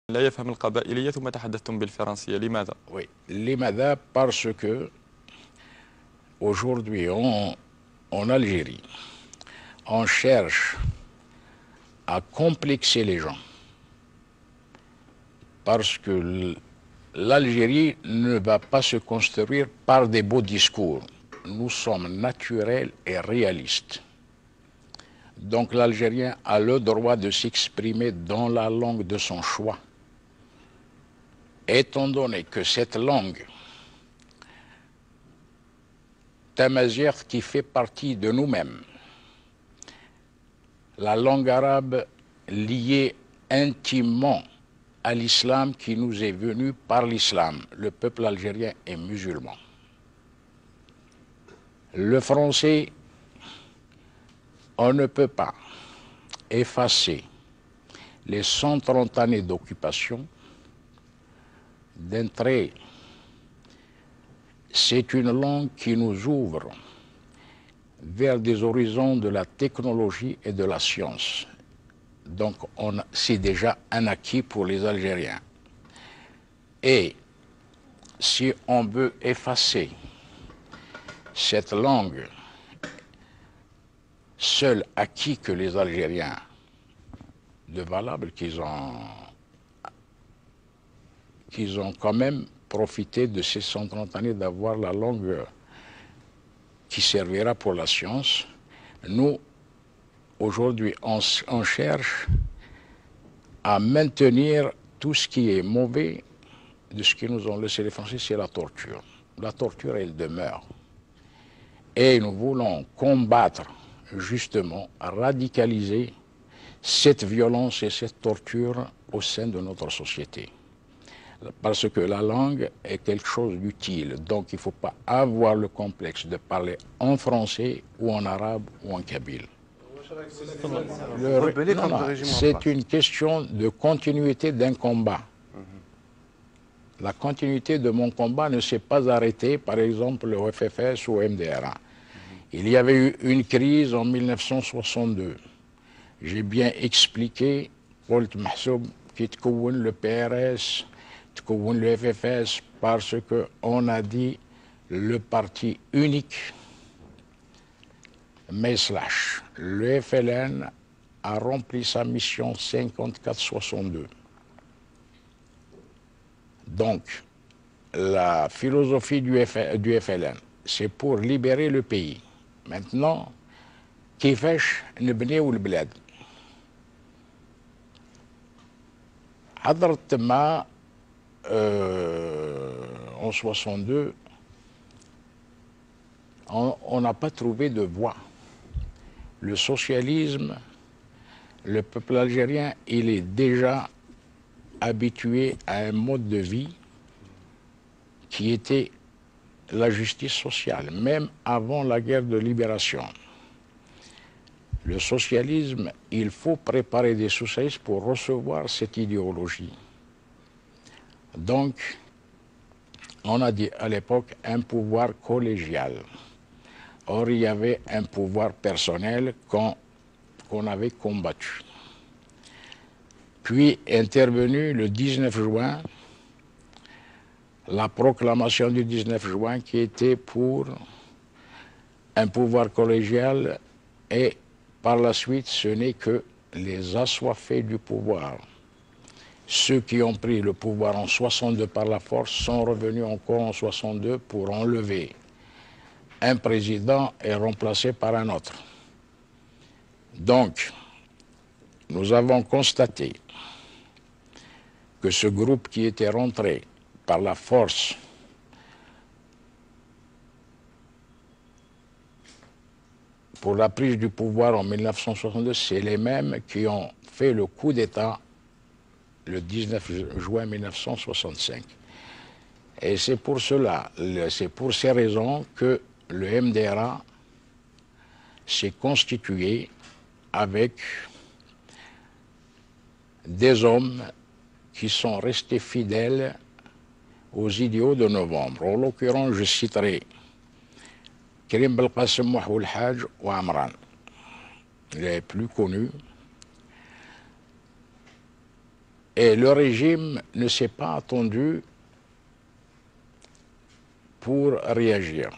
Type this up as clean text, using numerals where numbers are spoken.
لا يفهم القبائلية ثم تحدثتم بالفرنسية، لماذا؟ Oui, l'IMADA parce que aujourd'hui en Algérie, on cherche à complexer les gens parce que l'Algérie ne va pas se construire par des beaux discours. Nous sommes naturels et réalistes. Donc l'Algérien a le droit de s'exprimer dans la langue de son choix. Étant donné que cette langue tamazière qui fait partie de nous-mêmes, la langue arabe liée intimement à l'islam qui nous est venu par l'islam. Le peuple algérien est musulman. Le français, on ne peut pas effacer les 130 années d'occupation d'un trait. C'est une langue qui nous ouvre vers des horizons de la technologie et de la science. Donc c'est déjà un acquis pour les Algériens. Et si on veut effacer cette langue, seul acquis que les Algériens de valable qu'ils ont quand même profité de ces 130 années d'avoir la langue qui servira pour la science. Nous, aujourd'hui, on cherche à maintenir tout ce qui est mauvais de ce que nous ont laissé les Français, c'est la torture. La torture, elle demeure. Et nous voulons combattre, justement, radicaliser cette violence et cette torture au sein de notre société. Parce que la langue est quelque chose d'utile. Donc il ne faut pas avoir le complexe de parler en français ou en arabe ou en kabyle. C'est une question de continuité d'un combat. La continuité de mon combat ne s'est pas arrêtée, par exemple, au FFS ou au MDRA. Il y avait eu une crise en 1962. J'ai bien expliqué, قلت محسوب كي تكون le PRS, تكون le FFS, parce qu'on a dit le parti unique, mais slash. Le FLN a rempli sa mission 54-62. Donc, la philosophie du FLN, c'est pour libérer le pays. Maintenant, كيفاش نبنيو البلاد؟ حضرت مع en 62, on n'a pas trouvé de voie. Le socialisme, le peuple algérien, il est déjà habitué à un mode de vie qui était la justice sociale, même avant la guerre de libération. Le socialisme, il faut préparer des socialistes pour recevoir cette idéologie. Donc, on a dit à l'époque un pouvoir collégial. Or, il y avait un pouvoir personnel qu'on avait combattu. Puis, intervenu le 19 juin, la proclamation du 19 juin qui était pour un pouvoir collégial, et par la suite, ce n'est que les assoiffés du pouvoir. Ceux qui ont pris le pouvoir en 62 par la force sont revenus encore en 62 pour enlever un président et remplacer par un autre. Donc, nous avons constaté que ce groupe qui était rentré par la force pour la prise du pouvoir en 1962, c'est les mêmes qui ont fait le coup d'État le 19 juin 1965. Et c'est pour cela, c'est pour ces raisons que le MDRA s'est constitué avec des hommes qui sont restés fidèles aux idéaux de novembre. En l'occurrence, je citerai Karim Belkacem, Mahmoud Hadj ou Amran, les plus connus. Et le régime ne s'est pas attendu pour réagir.